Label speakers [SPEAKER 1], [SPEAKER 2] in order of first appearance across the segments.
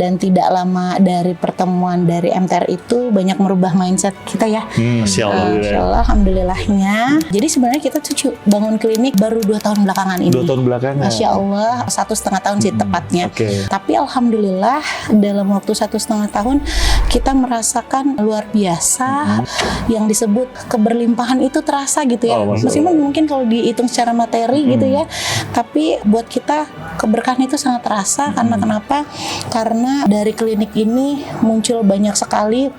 [SPEAKER 1] dan tidak lama dari pertemuan dari MTR itu banyak merubah mindset kita ya.
[SPEAKER 2] Masya Allah.
[SPEAKER 1] Alhamdulillahnya. Jadi sebenarnya kita tuh bangun klinik baru 2 tahun belakangan ini.
[SPEAKER 2] 2 tahun belakangan.
[SPEAKER 1] Masya Allah, 1,5 tahun sih tepatnya. Tapi alhamdulillah dalam waktu 1,5 tahun kita merasakan luar biasa. Yang disebut keberlimpahan itu terasa gitu ya. Meskipun mungkin kalau dihitung secara materi gitu ya, tapi buat kita keberkahan itu sangat terasa. Karena kenapa? Karena dari klinik ini muncul banyak sekali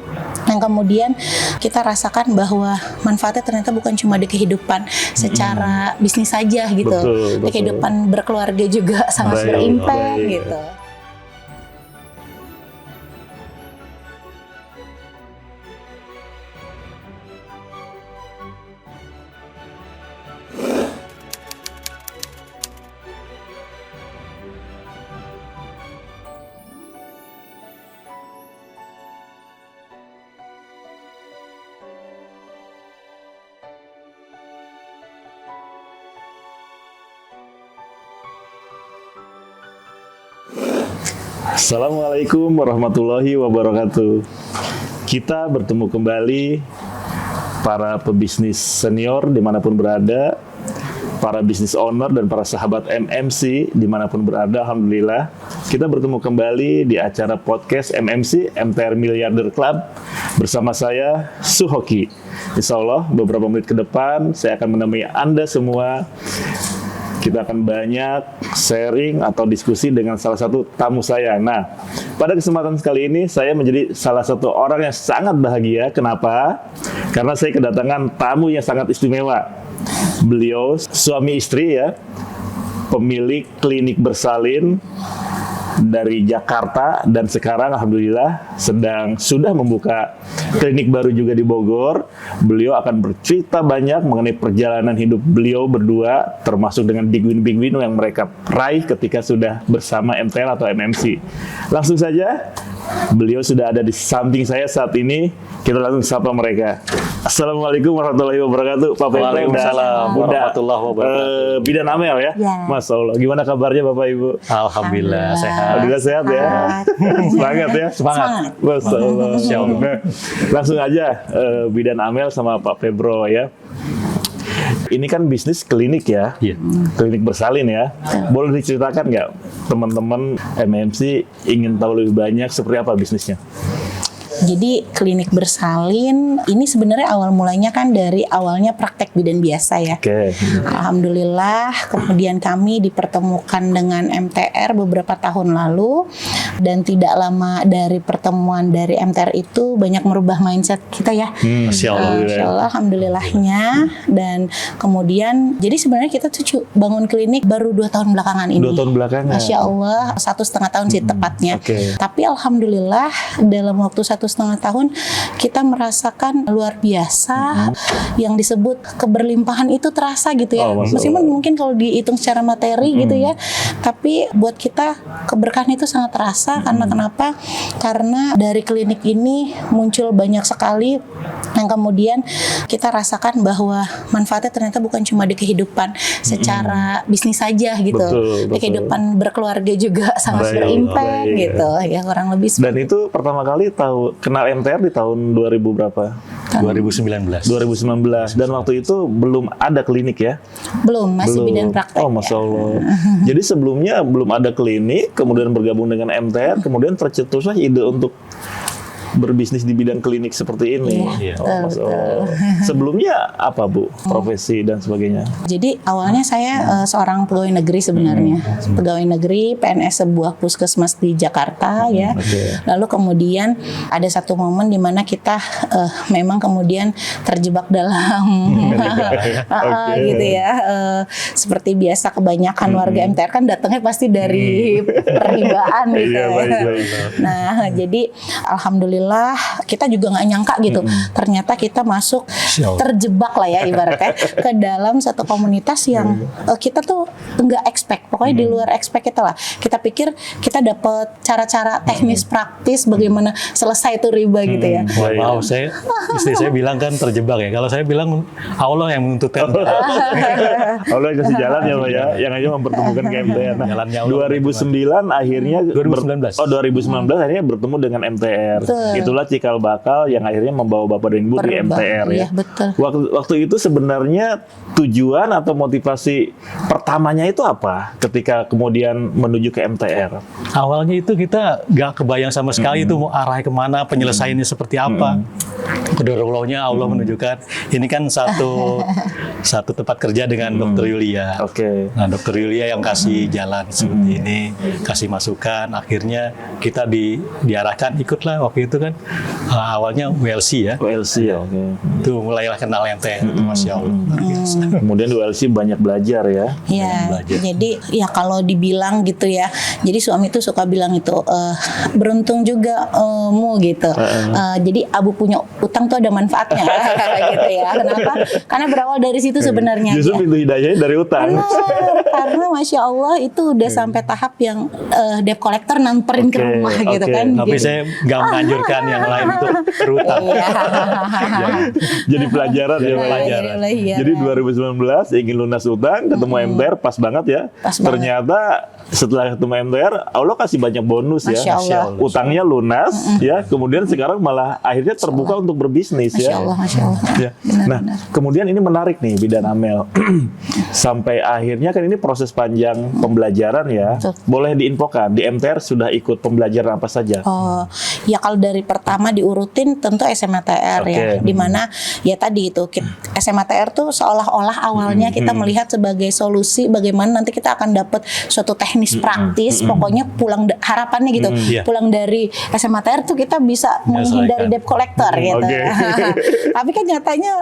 [SPEAKER 1] yang kemudian kita rasakan bahwa manfaatnya ternyata bukan cuma di kehidupan secara bisnis saja gitu. Betul. Di kehidupan berkeluarga juga sangat berimpact gitu.
[SPEAKER 2] Assalamualaikum warahmatullahi wabarakatuh. Kita bertemu kembali para pebisnis senior dimanapun berada, para business owner dan para sahabat MMC dimanapun berada. Alhamdulillah kita bertemu kembali di acara podcast MMC MTR Milliarder Club bersama saya Suhoki. Insya Allah beberapa menit ke depan saya akan menemui Anda semua. Kita akan banyak sharing atau diskusi dengan salah satu tamu saya. Nah, pada kesempatan kali ini saya menjadi salah satu orang yang sangat bahagia. Kenapa? Karena saya kedatangan tamu yang sangat istimewa. Beliau suami istri ya, pemilik klinik bersalin dari Jakarta dan sekarang alhamdulillah sudah membuka klinik baru juga di Bogor. Beliau akan bercerita banyak mengenai perjalanan hidup beliau berdua, termasuk dengan big win yang mereka raih ketika sudah bersama MTR atau MMC. Langsung saja, beliau sudah ada di samping saya saat ini. Kita langsung sapa mereka. Assalamualaikum warahmatullahi wabarakatuh. Pak Pebro.
[SPEAKER 3] Waalaikumsalam warahmatullahi wabarakatuh.
[SPEAKER 2] Bidan Amel ya? Masya Allah. Gimana kabarnya Bapak Ibu?
[SPEAKER 3] Alhamdulillah sehat.
[SPEAKER 2] Alhamdulillah sehat ya. Semangat ya.
[SPEAKER 3] Semangat.
[SPEAKER 2] Masya Allah. Langsung aja Bidan Amel sama Pak Pebro ya. Ini kan bisnis klinik ya, klinik bersalin ya. Boleh diceritakan nggak teman-teman MMC ingin tahu lebih banyak seperti apa bisnisnya?
[SPEAKER 1] Jadi klinik bersalin ini sebenarnya awal mulanya kan dari awalnya praktek bidan biasa ya. Alhamdulillah kemudian kami dipertemukan dengan MTR beberapa tahun lalu dan tidak lama dari pertemuan dari MTR itu banyak merubah mindset kita ya. Masya Allah, alhamdulillahnya. Dan kemudian jadi sebenarnya kita tuh bangun klinik baru 2 tahun belakangan ini.
[SPEAKER 2] 2 tahun belakangan.
[SPEAKER 1] Masya Allah, 1,5 tahun sih tepatnya. Tapi alhamdulillah dalam waktu 1,5 tahun kita merasakan luar biasa. Yang disebut keberlimpahan itu terasa gitu ya. Meskipun mungkin kalau dihitung secara materi gitu ya, tapi buat kita keberkahan itu sangat terasa. Karena kenapa? Karena dari klinik ini muncul banyak sekali yang kemudian kita rasakan bahwa manfaatnya ternyata bukan cuma di kehidupan secara bisnis saja gitu. Di kehidupan berkeluarga juga sangat berimpact gitu ya, kurang lebih.
[SPEAKER 2] Dan itu pertama kali kenal MTR di tahun 2000 berapa?
[SPEAKER 3] 2019.
[SPEAKER 2] Dan waktu itu belum ada klinik ya?
[SPEAKER 1] Belum, masih bidan praktek.
[SPEAKER 2] Oh, Masya Allah. Jadi sebelumnya belum ada klinik, kemudian bergabung dengan MTR, kemudian tercetuslah ide untuk berbisnis di bidang klinik seperti ini. Sebelumnya apa Bu? Profesi dan sebagainya?
[SPEAKER 1] Jadi awalnya saya seorang pegawai negeri sebenarnya. Pegawai negeri PNS sebuah puskesmas di Jakarta ya. Lalu kemudian ada satu momen di mana kita memang kemudian terjebak dalam gitu ya. Seperti biasa kebanyakan warga MTR kan datangnya pasti dari peribaan gitu. Nah, jadi alhamdulillah alhamdulillah kita juga nggak nyangka gitu. Ternyata kita masuk terjebak lah ya ibaratnya ke dalam satu komunitas yang kita tuh nggak expect. Pokoknya di luar expect kita lah. Kita pikir kita dapat cara-cara teknis praktis bagaimana selesai itu riba gitu ya.
[SPEAKER 3] Wow, istri saya bilang kan terjebak ya. Kalau saya bilang Allah yang menuntut kan.
[SPEAKER 2] Allah yang kasih jalan ya Pak ya, yang aja mempertemukan ke MTR. Nah,
[SPEAKER 3] Jalannya Allah
[SPEAKER 2] 2009 akhirnya
[SPEAKER 3] 2019.
[SPEAKER 2] 2019 akhirnya bertemu dengan MTR.
[SPEAKER 1] Betul.
[SPEAKER 2] Itulah cikal bakal yang akhirnya membawa Bapak dan Ibu di MTR ya.
[SPEAKER 1] Iya, betul.
[SPEAKER 2] Waktu itu sebenarnya tujuan atau motivasi pertamanya itu apa ketika kemudian menuju ke MTR?
[SPEAKER 3] Awalnya itu kita nggak kebayang sama sekali itu mau arah kemana, penyelesaiannya seperti apa. Qadarullah-nya Allah menunjukkan ini kan satu tempat kerja dengan Dr. Yulia.
[SPEAKER 2] Oke.
[SPEAKER 3] Nah, Dr. Yulia yang kasih jalan seperti ini, kasih masukan. Akhirnya kita diarahkan ikutlah waktu itu kan awalnya WLC ya.
[SPEAKER 2] WLC ya. Oke.
[SPEAKER 3] Itu mulailah kenal MTR itu, Masya Allah. Luar biasa.
[SPEAKER 2] Kemudian WLC banyak belajar ya.
[SPEAKER 1] Iya,
[SPEAKER 3] belajar.
[SPEAKER 1] jadi ya kalau dibilang gitu ya, jadi suami itu suka bilang itu beruntung juga mu gitu. Jadi abu punya utang tuh ada manfaatnya gitu ya. Kenapa? Karena berawal dari situ sebenarnya.
[SPEAKER 2] Justru pintu hidayahnya dari utang.
[SPEAKER 1] Benar, karena Masya Allah itu udah sampai tahap yang debt collector namperin ke rumah gitu kan.
[SPEAKER 3] Tapi saya nggak menganjurkan yang lain untuk berutang.
[SPEAKER 1] Iya.
[SPEAKER 2] Jadi pelajaran ya Pak.
[SPEAKER 1] Pelajaran.
[SPEAKER 2] Jadi 2019 ingin lunas utang, ketemu MTR pas banget ya.
[SPEAKER 1] Pas banget.
[SPEAKER 2] Ternyata setelah ketemu MTR, Allah kasih banyak bonus ya.
[SPEAKER 1] Masya Allah.
[SPEAKER 2] Utangnya lunas ya. Kemudian sekarang malah akhirnya terbuka untuk berbisnis
[SPEAKER 1] Masya
[SPEAKER 2] ya.
[SPEAKER 1] Allah, Masya Allah.
[SPEAKER 2] Ya.
[SPEAKER 1] Benar,
[SPEAKER 2] Nah,
[SPEAKER 1] benar.
[SPEAKER 2] kemudian ini menarik nih Bidan Amel. Sampai akhirnya kan ini proses panjang pembelajaran ya.
[SPEAKER 1] Betul.
[SPEAKER 2] Boleh diinfokan di MTR sudah ikut pembelajaran apa saja?
[SPEAKER 1] Oh, ya kalau dari pertama diurutin tentu SMATR ya,
[SPEAKER 2] Oke.
[SPEAKER 1] dimana ya tadi itu SMATR tuh seolah-olah awalnya kita melihat sebagai solusi bagaimana nanti kita akan dapat suatu teknis praktis, pokoknya harapannya gitu,
[SPEAKER 3] Iya.
[SPEAKER 1] pulang dari SMATR tuh kita bisa menghindari debt collector gitu.
[SPEAKER 2] Oke.
[SPEAKER 1] Tapi kan nyatanya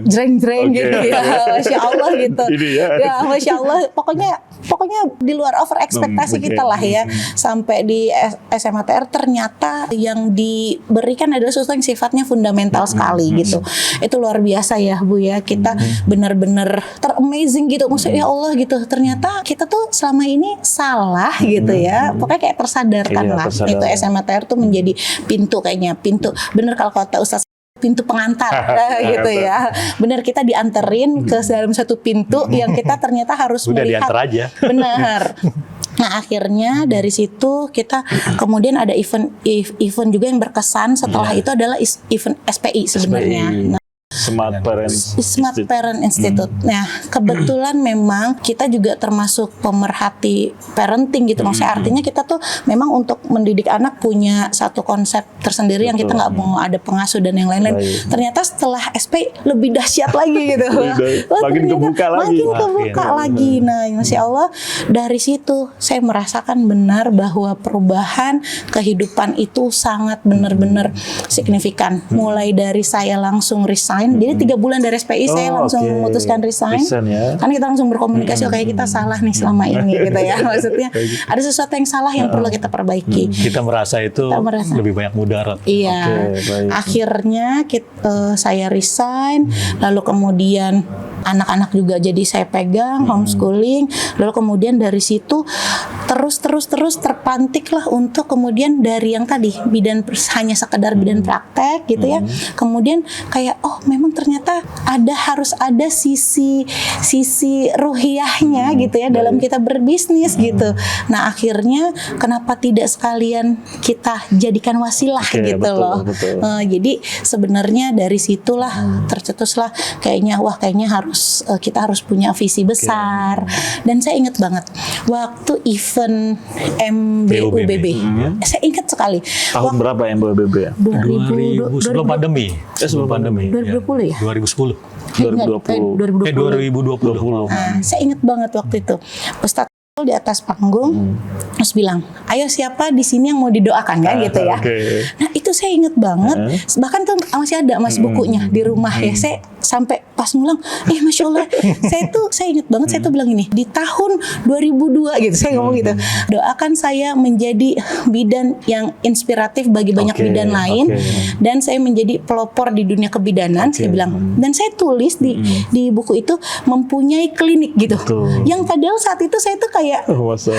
[SPEAKER 1] jreng-jreng
[SPEAKER 2] Oke.
[SPEAKER 1] gitu ya, Masya Allah gitu.
[SPEAKER 2] Ini ya.
[SPEAKER 1] Ya, Masya Allah, pokoknya di luar over ekspektasi
[SPEAKER 2] Oke.
[SPEAKER 1] kita lah ya. Sampai di SMATR ternyata yang diberikan adalah sesuatu yang sifatnya fundamental sekali gitu. Itu luar biasa ya Bu ya. Kita benar-benar teramazing gitu. Maksudnya ya Allah gitu. Ternyata kita tuh selama ini salah gitu ya. Pokoknya kayak tersadarkan
[SPEAKER 2] Iya,
[SPEAKER 1] lah.
[SPEAKER 2] tersadarkan.
[SPEAKER 1] Itu SMATR tuh menjadi pintu kayaknya. Pintu. Bener kalau kata Ustaz, pintu pengantar gitu ya. Benar kita dianterin ke dalam satu pintu yang kita ternyata harus
[SPEAKER 3] Udah
[SPEAKER 1] melihat.
[SPEAKER 3] diantar aja.
[SPEAKER 1] Benar. Nah akhirnya dari situ kita kemudian ada event juga yang berkesan setelah itu adalah event SPI sebenarnya. Nah,
[SPEAKER 2] Smart Parents
[SPEAKER 1] Smart
[SPEAKER 2] Institute.
[SPEAKER 1] Parent Institute. Nah, kebetulan memang kita juga termasuk pemerhati parenting gitu. Maksudnya artinya kita tuh memang untuk mendidik anak punya satu konsep tersendiri yang kita nggak mau ada pengasuh dan yang lain-lain.
[SPEAKER 2] Baik.
[SPEAKER 1] Ternyata setelah SP lebih dahsyat lagi gitu. Wah,
[SPEAKER 2] Makin
[SPEAKER 1] ternyata
[SPEAKER 2] kebuka lagi.
[SPEAKER 1] Makin kebuka lagi. Nah, Masya Allah dari situ saya merasakan benar bahwa perubahan kehidupan itu sangat benar-benar signifikan. Mulai dari saya langsung resign. Jadi 3 bulan dari SPI saya langsung
[SPEAKER 2] oke.
[SPEAKER 1] memutuskan resign.
[SPEAKER 2] Resign ya.
[SPEAKER 1] Karena kita langsung berkomunikasi, kayak kita salah nih selama ini gitu ya. Maksudnya ada sesuatu yang salah yang perlu kita perbaiki.
[SPEAKER 3] Kita merasa itu
[SPEAKER 1] Kita merasa.
[SPEAKER 3] lebih banyak mudarat.
[SPEAKER 1] Iya.
[SPEAKER 2] Oke, baik.
[SPEAKER 1] Akhirnya saya resign, lalu kemudian anak-anak juga jadi saya pegang homeschooling, lalu kemudian dari situ terus terpantik lah untuk kemudian dari yang tadi bidan hanya sekedar bidan praktek gitu ya. Kemudian kayak memang ternyata harus ada sisi ruhiyahnya gitu ya dalam kita berbisnis gitu. Nah, akhirnya kenapa tidak sekalian kita jadikan wasilah
[SPEAKER 2] Oke,
[SPEAKER 1] gitu
[SPEAKER 2] betul,
[SPEAKER 1] loh.
[SPEAKER 2] betul.
[SPEAKER 1] Jadi sebenarnya dari situlah tercetuslah kayaknya kita harus punya visi besar. Dan saya ingat banget waktu event MBUBB. Saya ingat sekali.
[SPEAKER 2] Tahun berapa yang MBUBB ya?
[SPEAKER 3] 2000 sebelum pandemi. Sebelum pandemi.
[SPEAKER 1] 2020 ya?
[SPEAKER 3] 2010.
[SPEAKER 2] 2020.
[SPEAKER 3] 2020.
[SPEAKER 1] Nah, saya ingat banget waktu itu Ustadz di atas panggung terus bilang, ayo siapa di sini yang mau didoakan kan gitu ya.
[SPEAKER 2] Oke.
[SPEAKER 1] Nah itu saya ingat banget, bahkan tuh masih ada bukunya di rumah ya. sampai pas ngulang, Masya Allah, saya ingat banget, saya tuh bilang ini, di tahun 2002 gitu, saya ngomong gitu, doakan saya menjadi bidan yang inspiratif bagi banyak bidan lain, dan saya menjadi pelopor di dunia kebidanan, saya bilang. Dan saya tulis di buku itu mempunyai klinik gitu. Yang padahal saat itu saya tuh kayak
[SPEAKER 2] gitu.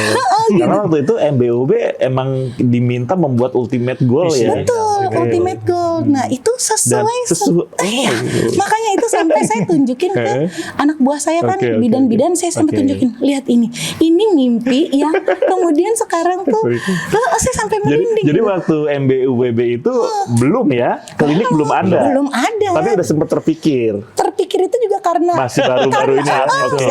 [SPEAKER 1] Karena
[SPEAKER 2] waktu itu MBUB emang diminta membuat ultimate goal ya.
[SPEAKER 1] Betul, ultimate goal. Nah, itu sesuai. Makanya itu sampai saya tunjukin ke anak buah saya kan, bidan-bidan, saya sampai tunjukin, lihat ini mimpi ya. Kemudian sekarang tuh saya sampai merinding.
[SPEAKER 2] Jadi waktu MBUBB itu belum ya, klinik belum ada.
[SPEAKER 1] Belum ada.
[SPEAKER 2] Tapi udah sempat terpikir
[SPEAKER 1] itu juga karena
[SPEAKER 2] masih baru-baru ini ya.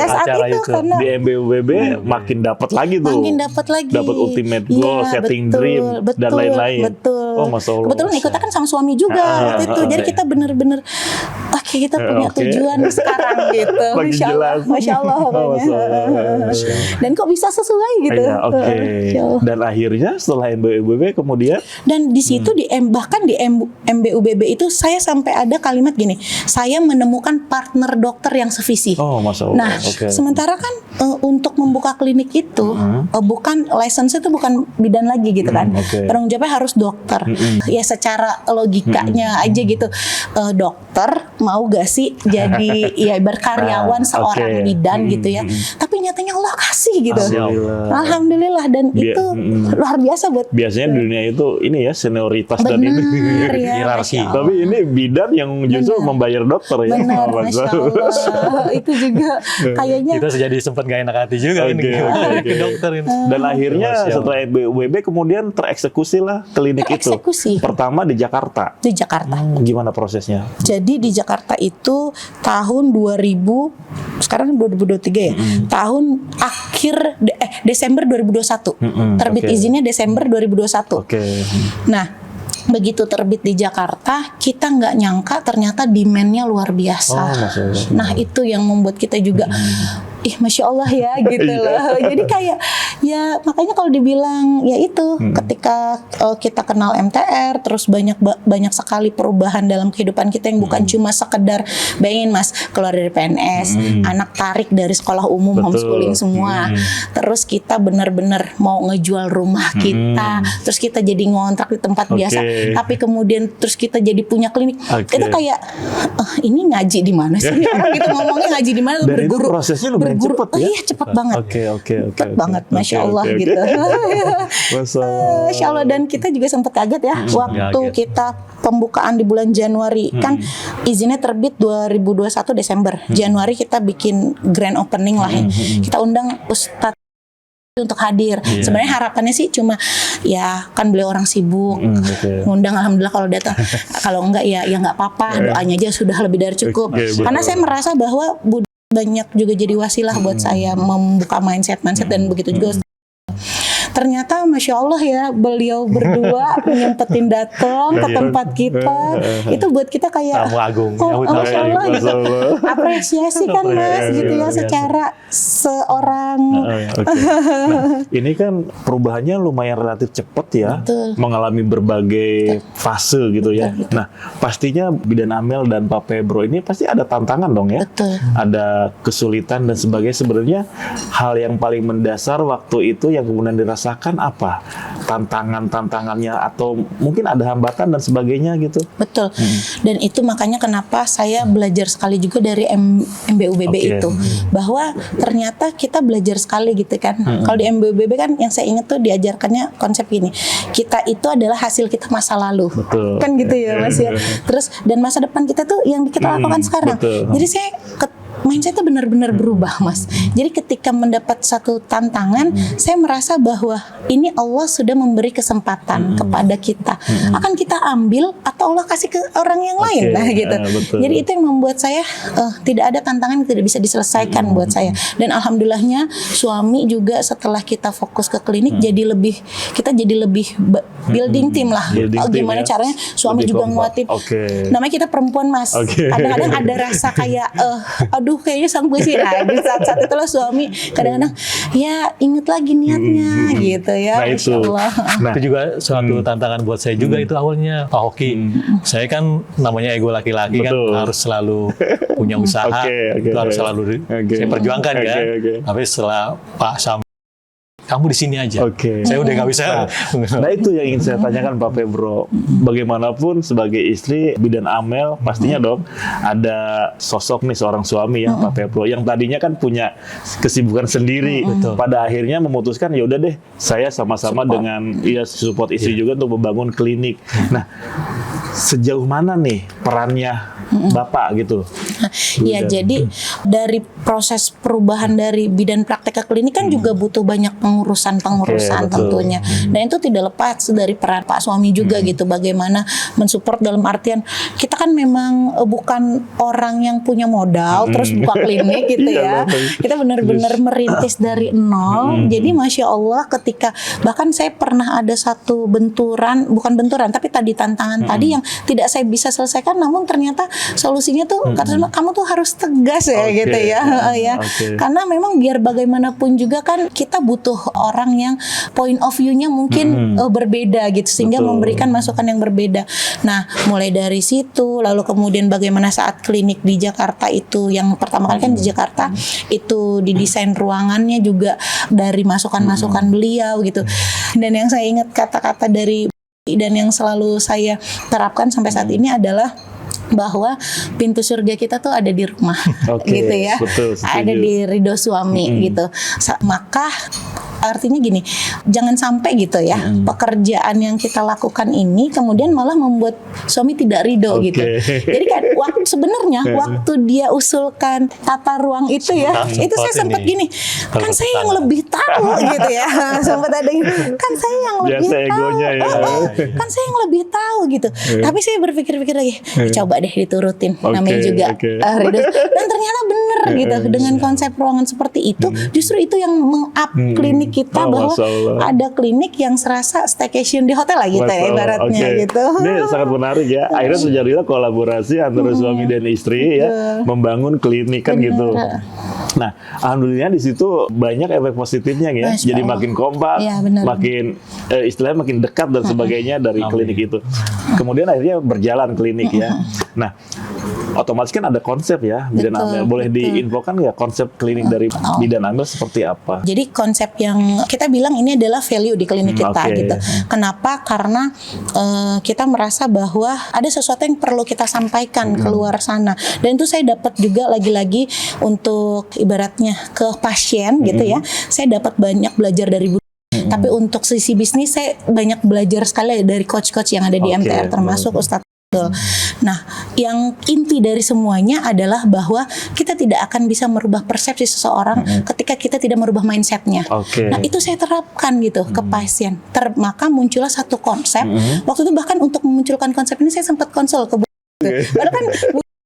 [SPEAKER 1] Saat itu karena
[SPEAKER 2] di MBUBB makin dapat lagi tuh. Dapat ultimate goal, setting dream dan lain-lain.
[SPEAKER 1] Betul.
[SPEAKER 2] Oh, Masya Allah.
[SPEAKER 1] Kebetulan ikutnya kan sama suami juga waktu itu. Jadi kita bener-bener kita punya tujuan sekarang gitu. Masya Allah Dan kok bisa sesuai gitu.
[SPEAKER 2] Dan akhirnya setelah MBUBB kemudian
[SPEAKER 1] dan di situ bahkan di MBUBB itu saya sampai ada kalimat gini, saya menemukan partner dokter yang sevisi.
[SPEAKER 2] Oh, Masya Allah.
[SPEAKER 1] Nah, sementara kan untuk membuka klinik itu bukan license itu bukan bidan lagi gitu kan. Tanggung jawabnya harus dokter. Ya secara logikanya aja gitu. Dokter mau gak sih jadi ya berkaryawan seorang bidan gitu ya. Tapi nyatanya Allah kasih gitu. Alhamdulillah dan itu luar biasa buat.
[SPEAKER 2] Biasanya di dunia itu ini ya senioritas dan ini
[SPEAKER 3] hierarki.
[SPEAKER 2] Tapi ini bidan yang justru membayar dokter ya.
[SPEAKER 1] Benar, Masya Allah. Itu juga kayaknya
[SPEAKER 3] kita jadi sempat gak enak hati juga ke dokter ini.
[SPEAKER 2] Dan akhirnya setelah MBUBB kemudian tereksekusi lah klinik itu. Pertama di Jakarta.
[SPEAKER 1] Di Jakarta.
[SPEAKER 2] Gimana prosesnya?
[SPEAKER 1] Jadi di Jakarta itu tahun 2000, sekarang 2023 ya. Tahun akhir Desember 2021. Terbit izinnya Desember 2021. Nah, begitu terbit di Jakarta, kita nggak nyangka ternyata demand-nya luar biasa. Nah, itu yang membuat kita juga Masya Allah ya gitu loh. Jadi kayak ya makanya kalau dibilang ya itu ketika kita kenal MTR terus banyak sekali perubahan dalam kehidupan kita yang bukan cuma sekedar bayangin Mas keluar dari PNS, anak tarik dari sekolah umum homeschooling semua. Terus kita benar-benar mau ngejual rumah kita, terus kita jadi ngontrak di tempat biasa, tapi kemudian terus kita jadi punya klinik. Itu kayak ini ngaji di mana sih? Orang gitu ngomongnya ngaji di mana berguru.
[SPEAKER 2] Prosesnya lumayan cepet ya?
[SPEAKER 1] Iya cepet banget. Cepet banget, Masya Allah gitu. Masya Allah dan kita juga sempat kaget ya waktu kita pembukaan di bulan Januari kan izinnya terbit 2021 Desember. Januari kita bikin grand opening lah ya. Kita undang Ustadz untuk hadir. Sebenarnya harapannya sih cuma ya kan beliau orang sibuk, ngundang alhamdulillah kalau datang. Kalau enggak ya nggak apa-apa, doanya aja sudah lebih dari cukup. Karena saya merasa bahwa banyak juga jadi wasilah buat saya membuka mindset dan begitu juga. Ternyata Masya Allah ya beliau berdua nyempetin datang ke tempat kita. Itu buat kita kayak
[SPEAKER 3] tamu agung.
[SPEAKER 1] Masya Allah gitu. Apresiasi kan Mas gitu ya secara seorang.
[SPEAKER 2] Nah, ini kan perubahannya lumayan relatif cepat ya. Mengalami berbagai fase gitu ya. Nah pastinya Bidan Amel dan Pak Febro ini pasti ada tantangan dong ya. Ada kesulitan dan sebagainya. Sebenarnya hal yang paling mendasar waktu itu yang kemudian dirasakan apa? Tantangannya atau mungkin ada hambatan dan sebagainya gitu.
[SPEAKER 1] Betul. Dan itu makanya kenapa saya belajar sekali juga dari MBUBB itu. Bahwa ternyata kita belajar sekali gitu kan. Kalau di MBUBB kan yang saya ingat tuh diajarkannya konsep ini. Kita itu adalah hasil kita masa lalu. Kan gitu ya Mas ya. Terus dan masa depan kita tuh yang kita lakukan sekarang. Jadi saya mindset itu benar-benar berubah Mas. Jadi ketika mendapat satu tantangan, saya merasa bahwa ini Allah sudah memberi kesempatan kepada kita. Akan kita ambil atau Allah kasih ke orang yang lain lah gitu. Jadi itu yang membuat saya tidak ada tantangan yang tidak bisa diselesaikan buat saya. Dan alhamdulillahnya suami juga setelah kita fokus ke klinik kita jadi lebih building tim lah. Gimana caranya suami lebih juga nguatin. Namanya kita perempuan Mas. Kadang-kadang ada rasa kayak aduh kayaknya sanggup sih. Nah di saat-saat itulah suami kadang-kadang ya inget lagi niatnya gitu ya.
[SPEAKER 2] Nah itu.
[SPEAKER 3] Nah, itu juga suatu tantangan buat saya juga itu awalnya Pak Hoki. Saya kan namanya ego laki-laki kan harus selalu punya usaha, itu harus selalu saya perjuangkan kan. Tapi setelah Pak Sam, kamu di sini aja. Saya udah nggak bisa.
[SPEAKER 2] Nah itu yang ingin saya tanyakan Pak Febro. Bagaimanapun sebagai istri bidan Amel pastinya dong ada sosok nih seorang suami ya Pak Febro yang tadinya kan punya kesibukan sendiri. Pada akhirnya memutuskan ya udah deh saya sama-sama dengan support istri juga untuk membangun klinik. Nah sejauh mana nih perannya Bapak gitu?
[SPEAKER 1] Ya jadi dari proses perubahan dari bidan praktek ke klinik kan juga butuh banyak pengurusan tentunya. Dan itu tidak lepas dari peran Pak suami juga gitu. Bagaimana mensupport dalam artian kita kan memang bukan orang yang punya modal terus buka klinik gitu ya. Kita benar-benar merintis dari nol. Jadi Masya Allah ketika bahkan saya pernah ada satu bukan benturan tapi tadi tantangan tadi yang tidak saya bisa selesaikan, namun ternyata solusinya tuh kata kamu tuh harus tegas ya gitu ya. Karena memang biar bagaimanapun juga kan kita butuh orang yang point of view-nya mungkin berbeda gitu sehingga memberikan masukan yang berbeda. Nah, mulai dari situ lalu kemudian bagaimana saat klinik di Jakarta itu yang pertama kali kan di Jakarta itu didesain ruangannya juga dari masukan-masukan beliau gitu. Dan yang saya ingat kata-kata dari dan yang selalu saya terapkan sampai saat ini adalah bahwa pintu surga kita tuh ada di rumah, gitu ya, ada di ridho suami gitu. Maka artinya gini, jangan sampai gitu ya pekerjaan yang kita lakukan ini kemudian malah membuat suami tidak ridho gitu. Jadi kan sebenarnya waktu dia usulkan tata ruang itu ya, itu saya sempat gini, kan saya yang lebih tahu gitu ya, sempat ada gitu, kan saya yang lebih tahu, kan saya yang lebih tahu gitu. Tapi saya berpikir-pikir lagi, coba deh diturutin, namanya juga ridho. Dan ternyata bener gitu, dengan konsep ruangan seperti itu, justru itu yang meng-up klinik kita bahwa ada klinik yang serasa staycation di hotel lah gitu ya ibaratnya gitu.
[SPEAKER 2] Ini sangat menarik ya. Akhirnya terjadilah kolaborasi antara suami dan istri ya membangun klinik kan gitu. Nah, alhamdulillah di situ banyak efek positifnya ya. Jadi makin kompak, makin istilahnya makin dekat dan sebagainya dari klinik itu. Kemudian akhirnya berjalan klinik ya. Nah, otomatis kan ada konsep ya bidan Amel. Boleh diinfokan nggak konsep klinik dari bidan Amel seperti apa?
[SPEAKER 1] Jadi konsep yang kita bilang ini adalah value di klinik kita gitu. Kenapa? Karena kita merasa bahwa ada sesuatu yang perlu kita sampaikan keluar sana. Dan itu saya dapat juga lagi-lagi untuk ibaratnya ke pasien gitu ya. Saya dapat banyak belajar dari tapi untuk sisi bisnis saya banyak belajar sekali dari coach-coach yang ada di MTR termasuk Ustadz. Nah, yang inti dari semuanya adalah bahwa kita tidak akan bisa merubah persepsi seseorang ketika kita tidak merubah mindsetnya. Nah, itu saya terapkan gitu ke pasien. Maka muncullah satu konsep. Waktu itu bahkan untuk memunculkan konsep ini saya sempat konsul ke padahal kan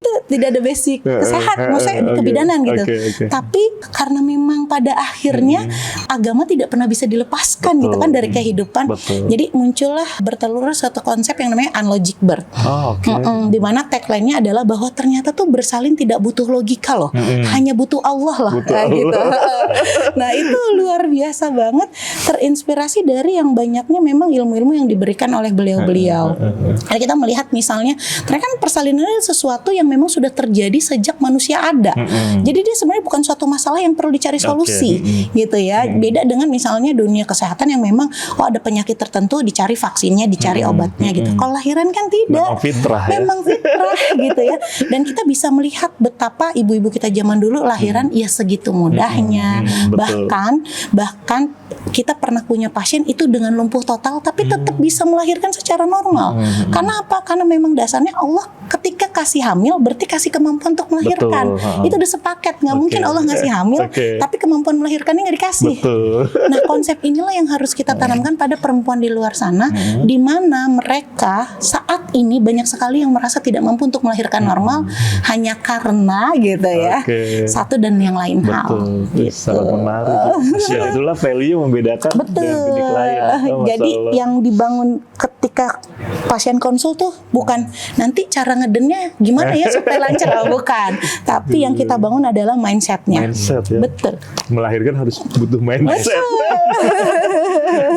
[SPEAKER 1] itu tidak ada basic kesehatan, maksudnya kebidanan gitu. Tapi karena memang pada akhirnya agama tidak pernah bisa dilepaskan gitu kan dari kehidupan. Jadi muncullah bertelur suatu konsep yang namanya unlogic birth. Di mana tagline-nya adalah bahwa ternyata tuh bersalin tidak butuh logika loh, hanya butuh Allah lah gitu. Nah itu luar biasa banget, terinspirasi dari yang banyaknya memang ilmu-ilmu yang diberikan oleh beliau-beliau. Karena kita melihat misalnya, ternyata kan persalinan itu sesuatu yang memang sudah terjadi sejak manusia ada. Jadi dia sebenarnya bukan suatu masalah yang perlu dicari solusi gitu ya. Beda dengan misalnya dunia kesehatan yang memang ada penyakit tertentu dicari vaksinnya, dicari obatnya gitu. Kalau lahiran kan tidak. Memang fitrah gitu ya. Dan kita bisa melihat betapa ibu-ibu kita zaman dulu lahiran ya segitu mudahnya. Bahkan kita pernah punya pasien itu dengan lumpuh total tapi tetap bisa melahirkan secara normal. Karena apa? Karena memang dasarnya Allah ketika kasih hamil berarti kasih kemampuan untuk melahirkan. Itu udah sepaket, nggak mungkin Allah ngasih hamil tapi kemampuan melahirkannya nggak dikasih. Nah konsep inilah yang harus kita tanamkan pada perempuan di luar sana, di mana mereka saat ini banyak sekali yang merasa tidak mampu untuk melahirkan normal hanya karena gitu ya. Satu dan yang lain hal.
[SPEAKER 2] Gitu. Sangat menarik. Ya, itulah value membedakan dengan klinik lain.
[SPEAKER 1] Jadi yang dibangun ketika pasien konsul tuh bukan nanti cara ngedennya gimana ya supaya lancar, bukan. Tapi yang kita bangun adalah mindsetnya.
[SPEAKER 2] Mindset ya.
[SPEAKER 1] Betul.
[SPEAKER 2] Melahirkan harus butuh mindset.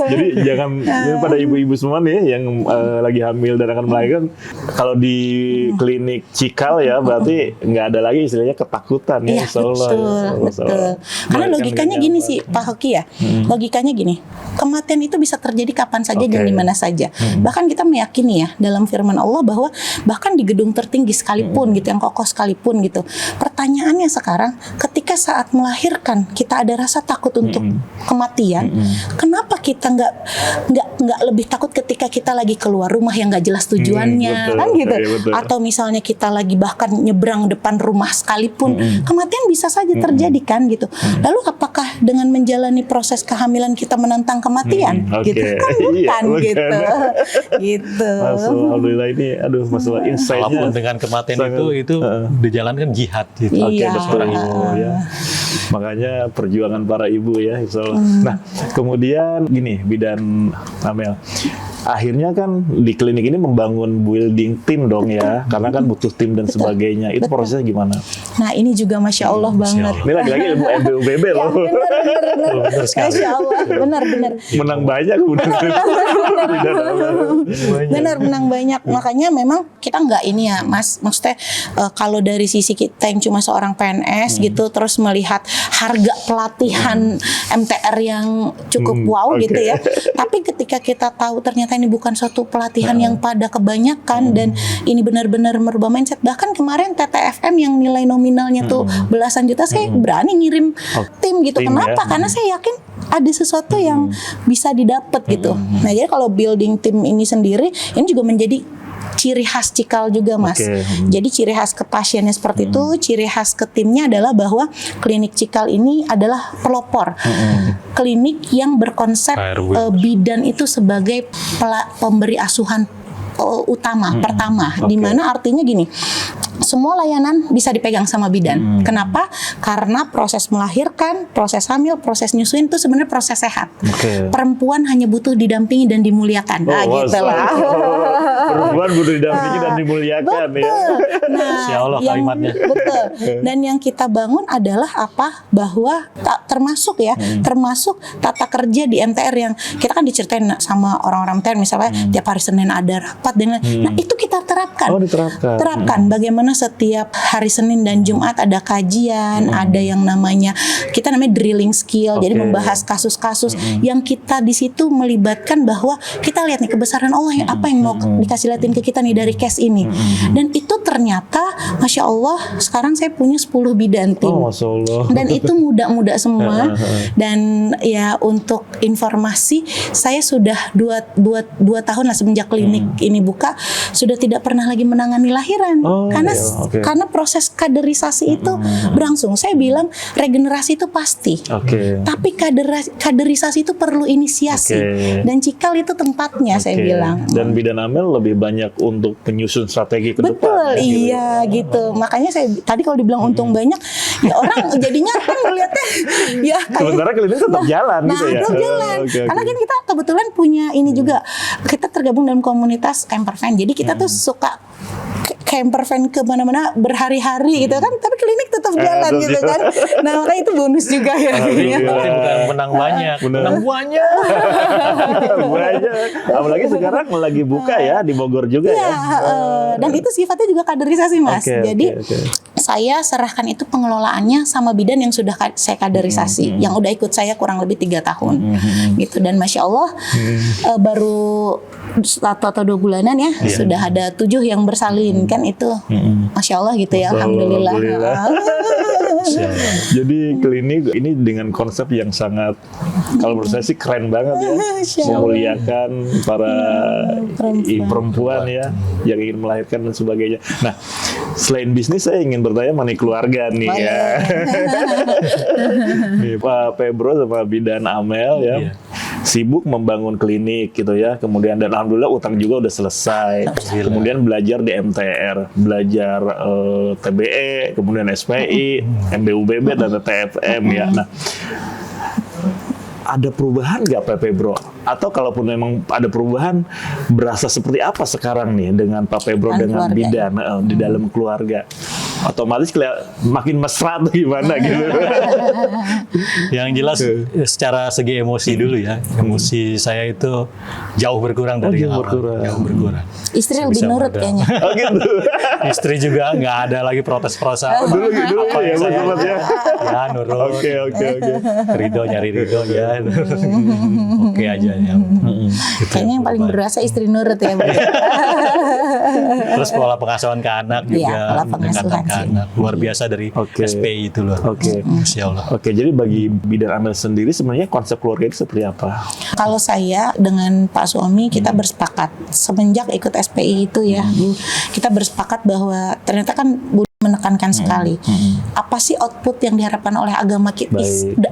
[SPEAKER 2] Jadi jangan pada ibu-ibu semua nih yang lagi hamil dan akan melahirkan, kalau di klinik Cikal ya berarti nggak ada lagi istilahnya ketakutan ya.
[SPEAKER 1] Iya, betul. Karena logikanya gini sih Pak Hoki ya. Logikanya gini, kematian itu bisa terjadi kapan saja dan di mana saja. Bahkan kita meyakini ya dalam firman Allah bahwa bahkan di gedung tertinggi sekalipun gitu, yang kokoh sekalipun gitu. Pertanyaannya sekarang, ketika saat melahirkan kita ada rasa takut untuk kematian, kenapa kita nggak lebih takut ketika kita lagi keluar rumah yang nggak jelas tujuannya, kan gitu? Atau misalnya kita lagi bahkan nyebrang depan rumah sekalipun, kematian bisa saja terjadi kan gitu. Lalu apakah dengan menjalani proses kehamilan kita menentang kematian? Gitu kan bukan gitu. Gitu.
[SPEAKER 2] Alhamdulillah ini masalah insight-nya.
[SPEAKER 3] Walaupun dengan kematian itu dijalankan jihad gitu.
[SPEAKER 2] Betul ya. Makanya perjuangan para ibu ya, insyaallah. Nah, kemudian gini, Bidan Amel. Akhirnya kan di klinik ini membangun building tim dong ya, karena kan butuh tim dan sebagainya. Itu prosesnya gimana?
[SPEAKER 1] Nah ini juga Masya Allah banget.
[SPEAKER 2] Ini lagi-lagi ilmu MBUBB loh.
[SPEAKER 1] Bener. Masya Allah, benar.
[SPEAKER 2] Menang banyak
[SPEAKER 1] Benar, menang banyak. Makanya memang kita nggak ini ya Mas, maksudnya kalau dari sisi kita yang cuma seorang PNS gitu, terus melihat harga pelatihan MTR yang cukup wow gitu ya. Tapi ketika kita tahu ternyata ini bukan suatu pelatihan yang pada kebanyakan dan ini benar-benar merubah mindset. Bahkan kemarin TTFM yang nilai nominalnya tuh belasan juta, saya berani ngirim tim gitu. Kenapa? Karena saya yakin ada sesuatu yang bisa didapat gitu. Nah jadi kalau building tim ini sendiri, ini juga menjadi ciri khas Cikal juga Mas. Jadi ciri khas ke pasiennya seperti itu, ciri khas ke timnya adalah bahwa klinik Cikal ini adalah pelopor. Klinik yang berkonsep bidan itu sebagai pemberi asuhan utama, pertama, di mana artinya gini, semua layanan bisa dipegang sama bidan. Kenapa? Karena proses melahirkan, proses hamil, proses nyusuin itu sebenarnya proses sehat. Perempuan hanya butuh didampingi dan dimuliakan. Gitu lah.
[SPEAKER 2] Perempuan butuh didampingi dan dimuliakan ya.
[SPEAKER 1] Nah,
[SPEAKER 3] Insya Allah kalimatnya.
[SPEAKER 1] Betul. Dan yang kita bangun adalah apa? Bahwa termasuk tata kerja di MTR yang kita kan diceritain sama orang-orang MTR misalnya tiap hari Senin ada rapat dengan. Nah, itu kita terapkan. Terapkan bagaimana setiap hari Senin dan Jumat ada kajian, ada yang namanya drilling skill. Jadi membahas kasus-kasus yang kita di situ melibatkan bahwa kita lihat nih kebesaran Allah yang apa yang mau dikasih liatin ke kita nih dari case ini. Dan itu ternyata Masya Allah sekarang saya punya 10 bidan tim.
[SPEAKER 2] Masya Allah.
[SPEAKER 1] Dan itu muda-muda semua. Dan ya untuk informasi, saya sudah dua tahun lah semenjak klinik ini buka, sudah tidak pernah lagi menangani lahiran. Karena proses kaderisasi itu berlangsung. Saya bilang regenerasi itu pasti. Tapi kaderisasi itu perlu inisiasi. Dan Cikal itu tempatnya saya bilang.
[SPEAKER 2] Dan Bidan Amel lebih banyak untuk penyusun strategi ke depan.
[SPEAKER 1] Betul, iya gitu. Makanya saya tadi kalau dibilang untung banyak, ya orang jadinya kan melihatnya ya
[SPEAKER 2] sementara klinik tetap jalan gitu ya.
[SPEAKER 1] Tetap jalan. Karena kan kita kebetulan punya ini juga, kita tergabung dalam komunitas camper van. Jadi kita tuh suka camper van ke mana-mana berhari-hari gitu kan, tapi klinik tetap jalan gitu kan. Nah makanya itu bonus juga ya.
[SPEAKER 3] Tapi bukan menang banyak, menang banyak.
[SPEAKER 2] Apalagi sekarang lagi buka ya di Bogor juga ya.
[SPEAKER 1] Dan itu sifatnya juga kaderisasi Mas. Jadi saya serahkan itu pengelolaannya sama bidan yang sudah saya kaderisasi, yang udah ikut saya kurang lebih 3 tahun gitu. Dan Masya Allah baru 1 atau 2 bulanan ya sudah ada 7 yang bersalin kan, itu Masya Allah gitu ya. Alhamdulillah.
[SPEAKER 2] Jadi klinik ini dengan konsep yang sangat, kalau menurut saya sih keren banget ya, memuliakan para perempuan ya yang ingin melahirkan dan sebagainya. Nah, selain bisnis saya ingin bertanya mengenai keluarga nih ya. Nih, Pak Febro sama Bidan Amel ya. sibuk membangun klinik gitu ya. Kemudian dan alhamdulillah utang juga udah selesai. Kemudian belajar di MTR, belajar TBE, kemudian SPI, MBUBB dan TFM ya. Nah, ada perubahan nggak Pak Febro? Atau kalaupun memang ada perubahan, berasa seperti apa sekarang nih dengan Pak Febro dengan bidan di dalam keluarga? Otomatis makin mesra atau gimana gitu?
[SPEAKER 3] Yang jelas secara segi emosi dulu ya, emosi saya itu jauh berkurang dari awal. Jauh berkurang.
[SPEAKER 1] Istri lebih nurut kayaknya.
[SPEAKER 2] Oh gitu.
[SPEAKER 3] Istri juga nggak ada lagi protes-protes apa.
[SPEAKER 2] Dulu
[SPEAKER 3] Apa
[SPEAKER 2] ya,
[SPEAKER 3] yang saya
[SPEAKER 2] ya.
[SPEAKER 3] ya nurut.
[SPEAKER 2] Oke.
[SPEAKER 3] Ridho, nyari ridho ya. Oke aja ya. Gitu.
[SPEAKER 1] Kayaknya yang paling berasa istri nurut ya.
[SPEAKER 3] Terus pola pengasuhan ke anak juga,
[SPEAKER 1] Iya, pola pengasuhan
[SPEAKER 3] ke anak luar biasa dari SPI itu loh. Masya Allah.
[SPEAKER 2] Oke, jadi bagi bidan Amel sendiri sebenarnya konsep keluarga itu seperti apa?
[SPEAKER 1] Kalau saya dengan Pak suami kita bersepakat semenjak ikut SPI itu ya, Bu, kita bersepakat bahwa ternyata kan Bu menekankan sekali apa sih output yang diharapkan oleh agama kita,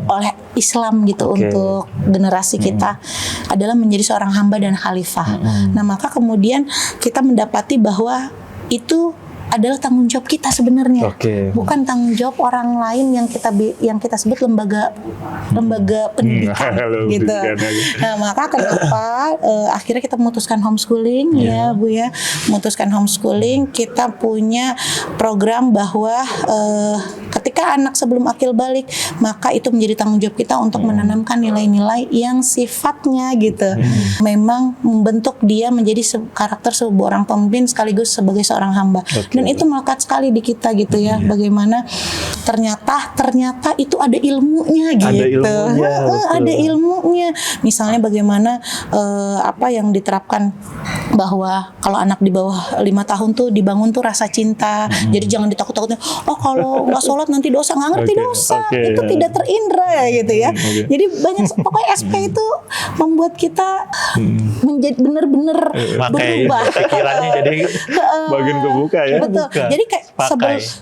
[SPEAKER 1] oleh Islam gitu untuk generasi kita adalah menjadi seorang hamba dan khalifah. Nah, maka kemudian kita mendapati bahwa itu adalah tanggung jawab kita sebenarnya, bukan tanggung jawab orang lain yang kita sebut lembaga pendidikan gitu. Nah, maka kenapa akhirnya kita memutuskan homeschooling ya Bu ya, memutuskan homeschooling. Kita punya program bahwa ketika anak sebelum akil balik, maka itu menjadi tanggung jawab kita untuk menanamkan nilai-nilai yang sifatnya gitu memang membentuk dia menjadi karakter sebuah orang pemimpin sekaligus sebagai seorang hamba. Dan itu melekat sekali di kita gitu ya, bagaimana ternyata itu ada ilmunya gitu. Ada ilmunya. Misalnya bagaimana apa yang diterapkan bahwa kalau anak di bawah 5 tahun tuh dibangun tuh rasa cinta. Jadi jangan ditakut-takutin. Oh, kalau nggak sholat nanti dosa, nggak ngerti dosa. Itu tidak terindra gitu ya. Jadi banyak pokoknya SP itu membuat kita menjadi benar-benar berubah.
[SPEAKER 3] Pikirannya jadi
[SPEAKER 2] bagian kebuka ya.
[SPEAKER 1] Betul. Jadi kayak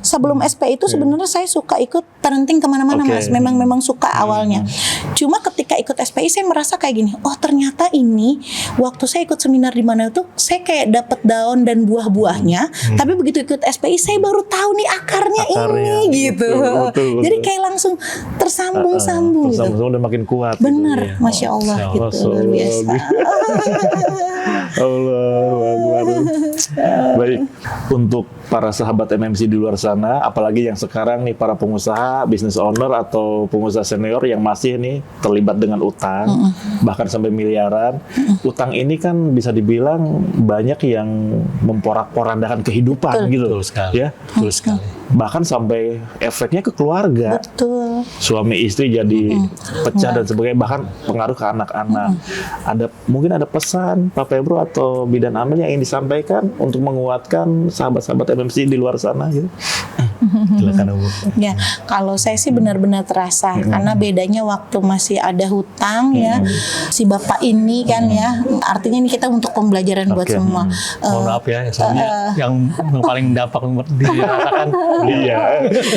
[SPEAKER 1] sebelum SP itu sebenarnya saya suka ikut parenting kemana-mana Mas. Memang suka awalnya. Cuma ketika ikut SPI saya merasa kayak gini. Oh, ternyata ini waktu saya ikut seminar di mana itu saya kayak dapat daun dan buah-buahnya. Tapi begitu ikut SPI saya baru tahu nih akarnya ini gitu. Betul. Jadi kayak langsung tersambung-sambung gitu.
[SPEAKER 2] Tersambung dan makin kuat.
[SPEAKER 1] Bener, gitu. Masya Allah gitu, luar biasa.
[SPEAKER 2] Allahu Akbar. Baik, untuk para sahabat MMC di luar sana, apalagi yang sekarang nih para pengusaha, business owner atau pengusaha senior yang masih nih terlibat dengan utang, bahkan sampai miliaran. Utang ini kan bisa dibilang banyak yang memporak-porandakan kehidupan gitu.
[SPEAKER 3] Betul sekali.
[SPEAKER 2] Ya.
[SPEAKER 3] Betul sekali.
[SPEAKER 2] Bahkan sampai efeknya ke keluarga.
[SPEAKER 1] Betul.
[SPEAKER 2] Suami istri jadi pecah dan sebagainya, bahkan pengaruh ke anak-anak. Mungkin ada pesan Pak Febro atau bidan Amel yang ingin disampaikan untuk menguatkan sahabat-sahabat MMC di luar sana gitu.
[SPEAKER 3] Silakan Bu.
[SPEAKER 1] Ya, kalau saya sih benar-benar terasa karena bedanya waktu masih ada hutang ya, si bapak ini kan ya, artinya ini kita untuk pembelajaran buat semua.
[SPEAKER 3] Mohon maaf ya, soalnya yang paling dampak dirasakan.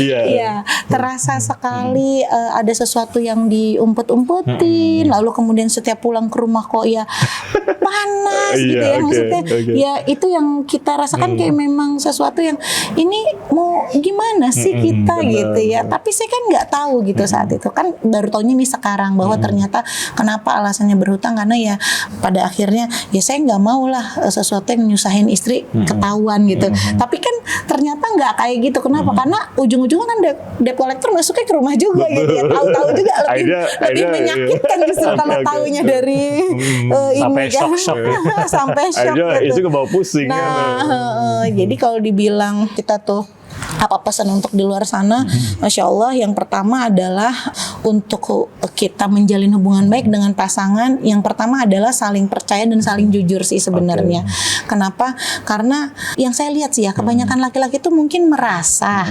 [SPEAKER 2] Iya.
[SPEAKER 1] Terasa sekali ada sesuatu yang diumpet-umpetin, lalu kemudian setiap pulang ke rumah kok ya panas gitu ya, maksudnya ya itu yang kita rasakan kayak memang sesuatu yang ini mau gimana sih kita gitu ya. Tapi saya kan nggak tahu gitu saat itu kan, baru tahunya nih sekarang bahwa ternyata kenapa alasannya berhutang karena ya pada akhirnya ya saya nggak mau lah sesuatu yang nyusahin istri ketahuan gitu. Tapi kan ternyata nggak kayak gitu. Kenapa? Karena ujung-ujungnya kan debt collector masuknya ke rumah juga gitu ya. Tahu-tahu juga lebih menyakitkan justru kalau tahunya dari
[SPEAKER 3] sampai
[SPEAKER 1] ini kan.
[SPEAKER 3] shock.
[SPEAKER 1] Sampai shock gitu.
[SPEAKER 2] Itu kebawa pusing.
[SPEAKER 1] Jadi kalau dibilang kita tuh apa pesan untuk di luar sana, Masya Allah, yang pertama adalah untuk kita menjalin hubungan baik dengan pasangan, yang pertama adalah saling percaya dan saling jujur sih sebenarnya. Kenapa? Karena yang saya lihat sih ya, kebanyakan laki-laki itu mungkin merasa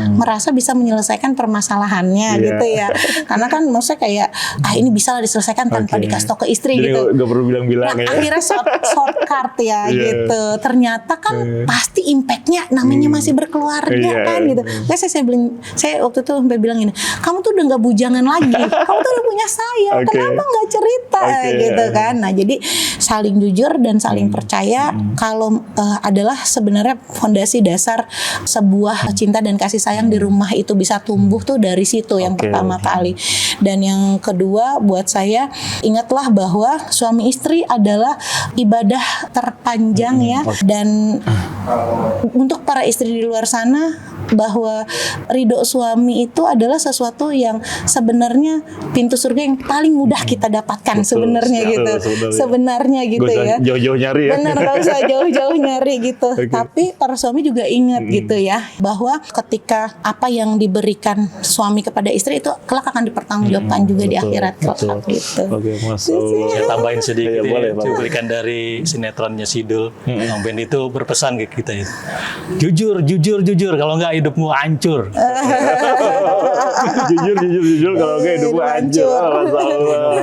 [SPEAKER 1] bisa menyelesaikan permasalahannya gitu ya. Karena kan maksudnya kayak ini bisa lah diselesaikan tanpa dikasih tau ke istri. Jadi gitu.
[SPEAKER 2] Gak perlu bilang-bilang ya.
[SPEAKER 1] Akhirnya shortcut ya gitu. Ternyata kan pasti impactnya namanya masih berkeluarga kan gitu. Nggak, saya waktu itu sampai bilang gini, kamu tuh udah nggak bujangan lagi, kamu tuh udah punya saya, kenapa nggak cerita gitu kan. Nah jadi saling jujur dan saling percaya kalau adalah sebenarnya fondasi dasar sebuah cinta dan kasih sayang di rumah itu bisa tumbuh tuh dari situ yang pertama kali. Dan yang kedua buat saya, ingatlah bahwa suami istri adalah ibadah terpanjang ya. Dan untuk para istri di luar sana, bahwa ridho suami itu adalah sesuatu yang sebenarnya pintu surga yang paling mudah kita dapatkan sebenarnya gitu. Sebenarnya gitu ya.
[SPEAKER 2] Jauh-jauh nyari ya.
[SPEAKER 1] Benar, gak usah jauh-jauh nyari gitu. Tapi para suami juga ingat gitu ya, bahwa ketika apa yang diberikan suami kepada istri itu kelak akan dipertanggungjawabkan juga di akhirat kelak gitu.
[SPEAKER 2] Masya Allah.
[SPEAKER 3] Saya tambahin sedikit
[SPEAKER 2] Boleh, Pak.
[SPEAKER 3] cuplikan dari sinetronnya Sidul. Bang Ben itu berpesan ke kita itu. Jujur, kalau enggak hidupmu hancur.
[SPEAKER 2] jujur kalau enggak hidupmu hancur. Masya Allah.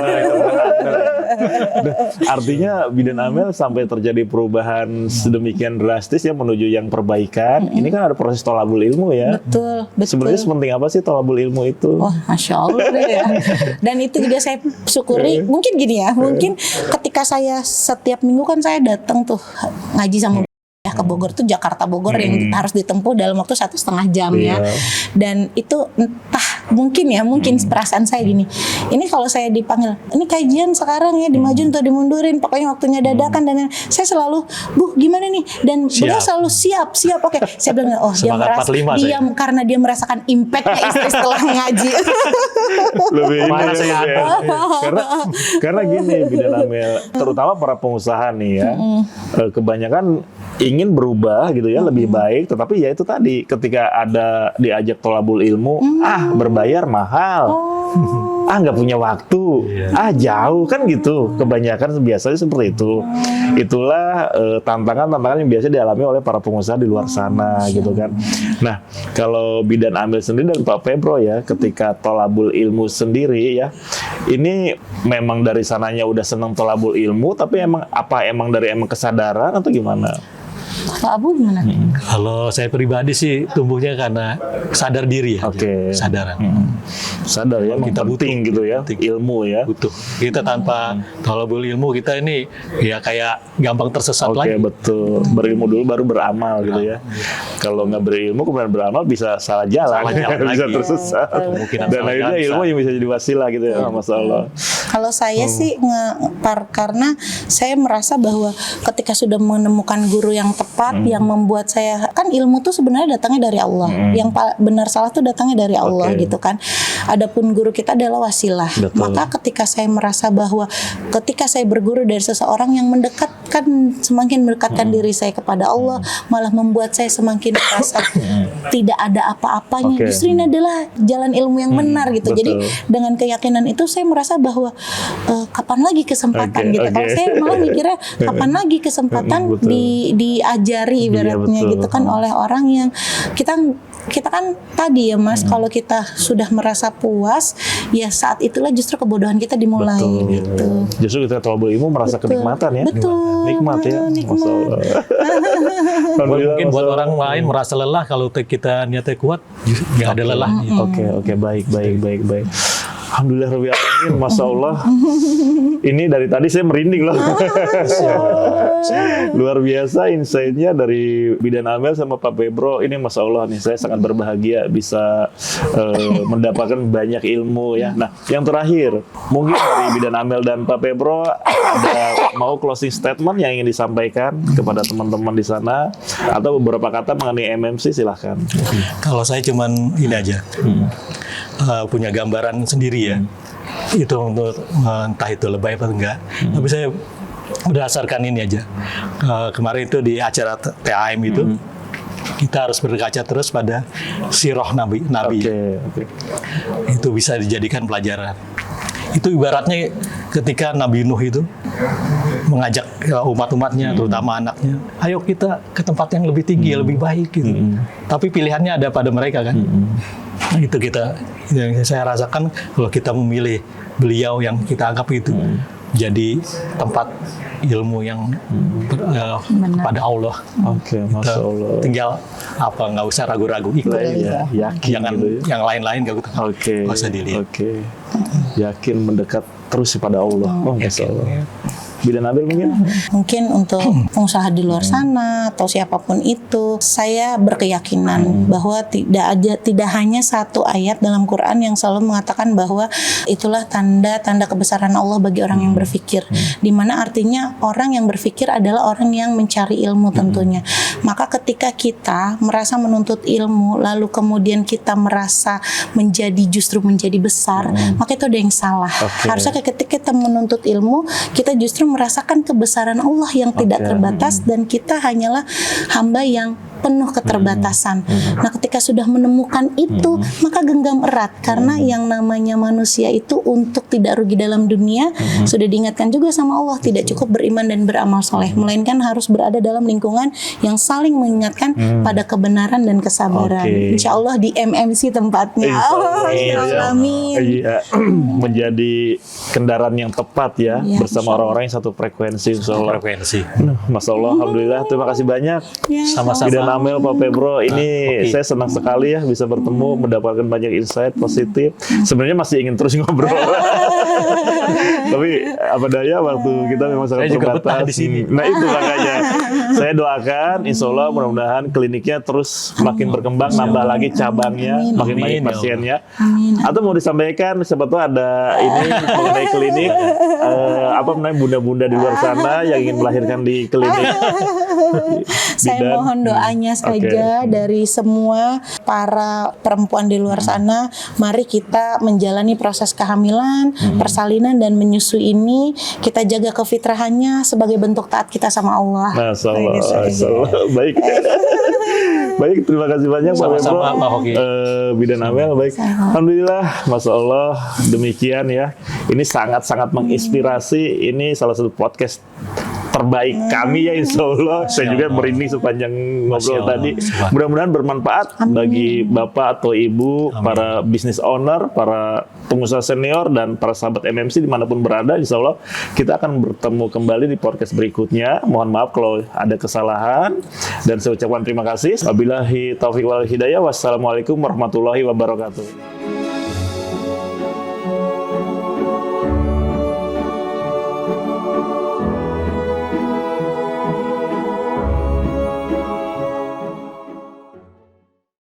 [SPEAKER 2] Artinya Bidan Amel sampai terjadi perubahan sedemikian drastis ya menuju yang perbaikan. Ini kan ada proses tolabul ilmu ya.
[SPEAKER 1] Betul.
[SPEAKER 2] Sebenarnya sepenting apa sih tolabul ilmu itu?
[SPEAKER 1] Wah, Masya Allah ya. Dan itu juga saya syukuri. Mungkin gini ya, mungkin ketika saya setiap minggu kan saya datang tuh ngaji sama ya ke Bogor tuh, Jakarta Bogor yang harus ditempuh dalam waktu 1,5 jam ya. Dan itu entah mungkin perasaan saya gini. Ini kalau saya dipanggil, ini kajian sekarang ya dimajuin atau dimundurin, pokoknya waktunya dadakan, dan saya selalu, Bu gimana nih? Dan beliau selalu siap. Oke, saya bilang dia merasa karena dia merasakan impactnya istri setelah ngaji.
[SPEAKER 2] Lebih karena gini Bidan Amel, terutama para pengusaha nih ya, kebanyakan ingin berubah gitu ya, lebih baik, tetapi ya itu tadi ketika ada diajak tolabul ilmu, berbayar mahal, nggak punya waktu, jauh kan gitu, kebanyakan biasanya seperti itu. Itulah tantangan yang biasa dialami oleh para pengusaha di luar sana gitu kan. Nah kalau Bidan Amel sendiri dan Pak Febro ya, ketika tolabul ilmu sendiri ya, ini memang dari sananya udah senang tolabul ilmu, tapi emang dari kesadaran atau gimana?
[SPEAKER 1] Pak Abu gimana?
[SPEAKER 3] Kalau saya pribadi sih tumbuhnya karena sadar diri ya. Sadaran.
[SPEAKER 2] Sadar ya, kita penting gitu ya, ilmu ya.
[SPEAKER 3] Butuh. Kita tanpa tolabul ilmu kita ini ya kayak gampang tersesat lagi.
[SPEAKER 2] Betul. Berilmu dulu baru beramal gitu ya. Kalau nggak berilmu kemudian beramal bisa salah jalan, bisa tersesat. Dan akhirnya ilmu yang bisa jadi wasilah gitu ya, Masya Allah.
[SPEAKER 1] Kalau saya sih karena saya merasa bahwa ketika sudah menemukan guru yang tepat, yang membuat saya, kan ilmu tuh sebenarnya datangnya dari Allah. Yang benar salah tuh datangnya dari Allah gitu kan. Adapun guru kita adalah wasilah. Maka ketika saya merasa bahwa ketika saya berguru dari seseorang yang mendekatkan, semakin mendekatkan diri saya kepada Allah, malah membuat saya semakin merasa tidak ada apa-apanya. Justru ini adalah jalan ilmu yang benar gitu. Jadi dengan keyakinan itu saya merasa bahwa kapan lagi kesempatan gitu. Kalau saya malah mikirnya kapan lagi kesempatan diajari ibaratnya gitu kan oleh orang yang kita kan tadi ya Mas, kalau kita sudah merasa puas ya saat itulah justru kebodohan kita dimulai gitu.
[SPEAKER 2] Justru kita tolabul ilmu merasa kenikmatan ya. Nikmat ya.
[SPEAKER 3] Mungkin buat orang lain merasa lelah, kalau kita niatnya kuat nggak ada lelah.
[SPEAKER 2] Oke, baik. Alhamdulillah Rabbil Alamin, Masya Allah. Ini dari tadi saya merinding loh. Luar biasa insight-nya dari Bidan Amel sama Pak Febro. Ini Masya Allah nih, saya sangat berbahagia bisa mendapatkan banyak ilmu ya. Nah, yang terakhir, mungkin dari Bidan Amel dan Pak Febro ada mau closing statement yang ingin disampaikan kepada teman-teman di sana, atau beberapa kata mengenai MMC, silahkan.
[SPEAKER 3] Kalau saya cuman ini aja. Punya gambaran sendiri ya, itu untuk entah itu lebay atau enggak, tapi saya berdasarkan ini aja. Kemarin itu di acara TAM itu kita harus berkaca terus pada sirah Nabi. Itu bisa dijadikan pelajaran. Itu ibaratnya ketika Nabi Nuh itu mengajak umat-umatnya, terutama anaknya, ayo kita ke tempat yang lebih tinggi, lebih baik gitu. Tapi pilihannya ada pada mereka kan. Nah, itu yang saya rasakan kalau kita memilih beliau yang kita anggap itu jadi tempat ilmu yang kepada Allah.
[SPEAKER 2] Oke, Masya Allah.
[SPEAKER 3] Tinggal nggak usah ragu-ragu ikut.
[SPEAKER 2] Ya, yakin
[SPEAKER 3] Jangan
[SPEAKER 2] gitu ya.
[SPEAKER 3] yang lain-lain nggak usah dilihat.
[SPEAKER 2] Oke. Yakin mendekat terus kepada Allah. Oh, Masya Allah. Bidan Nabil
[SPEAKER 1] Mungkin untuk pengusaha di luar sana atau siapapun itu, saya berkeyakinan bahwa tidak hanya satu ayat dalam Quran yang selalu mengatakan bahwa itulah tanda-tanda kebesaran Allah bagi orang yang berpikir. Dimana artinya orang yang berpikir adalah orang yang mencari ilmu tentunya. Maka ketika kita merasa menuntut ilmu, lalu kemudian kita merasa justru menjadi besar, maka itu ada yang salah. Harusnya ketika kita menuntut ilmu, kita justru merasakan kebesaran Allah yang tidak terbatas dan kita hanyalah hamba yang penuh keterbatasan. Nah, ketika sudah menemukan itu, maka genggam erat karena yang namanya manusia itu untuk tidak rugi dalam dunia sudah diingatkan juga sama Allah, tidak cukup beriman dan beramal soleh, melainkan harus berada dalam lingkungan yang saling mengingatkan pada kebenaran dan kesabaran. Insya Allah di MMC tempatnya. Amin.
[SPEAKER 2] Menjadi kendaraan yang tepat ya, bersama orang-orang yang satu frekuensi. Masya Allah, alhamdulillah, terima kasih banyak.
[SPEAKER 3] Sama-sama.
[SPEAKER 2] Amel, Pak Febro, ini saya senang sekali ya bisa bertemu, mendapatkan banyak insight positif. Sebenarnya masih ingin terus ngobrol, tapi apa daya waktu kita memang sangat terbatas.
[SPEAKER 3] Di sini.
[SPEAKER 2] Nah itu makanya saya doakan, insya Allah mudah-mudahan kliniknya terus makin berkembang, nambah lagi cabangnya, makin banyak pasiennya. Atau mau disampaikan, siapa tahu ada ini mengenai klinik, bunda-bunda di luar sana yang ingin melahirkan di klinik.
[SPEAKER 1] Saya mohon doanya saja dari semua para perempuan di luar sana. Mari kita menjalani proses kehamilan, persalinan dan menyusui ini. Kita jaga kefitrahannya sebagai bentuk taat kita sama Allah.
[SPEAKER 2] Masya Allah. Baik. Baik, terima kasih banyak Pak Febro. Bidan Amel, baik. Alhamdulillah, Masya Allah, demikian ya. Ini sangat-sangat menginspirasi. Ini salah satu podcast terbaik kami ya, insya Allah. Saya juga merinding sepanjang ngobrol tadi. Mudah-mudahan bermanfaat bagi Bapak atau Ibu, para business owner, para pengusaha senior, dan para sahabat MMC dimanapun berada. Insya Allah kita akan bertemu kembali di podcast berikutnya. Mohon maaf kalau ada kesalahan, dan saya ucapkan terima kasih. Wabillahi taufiq wal hidayah. Wassalamualaikum warahmatullahi wabarakatuh.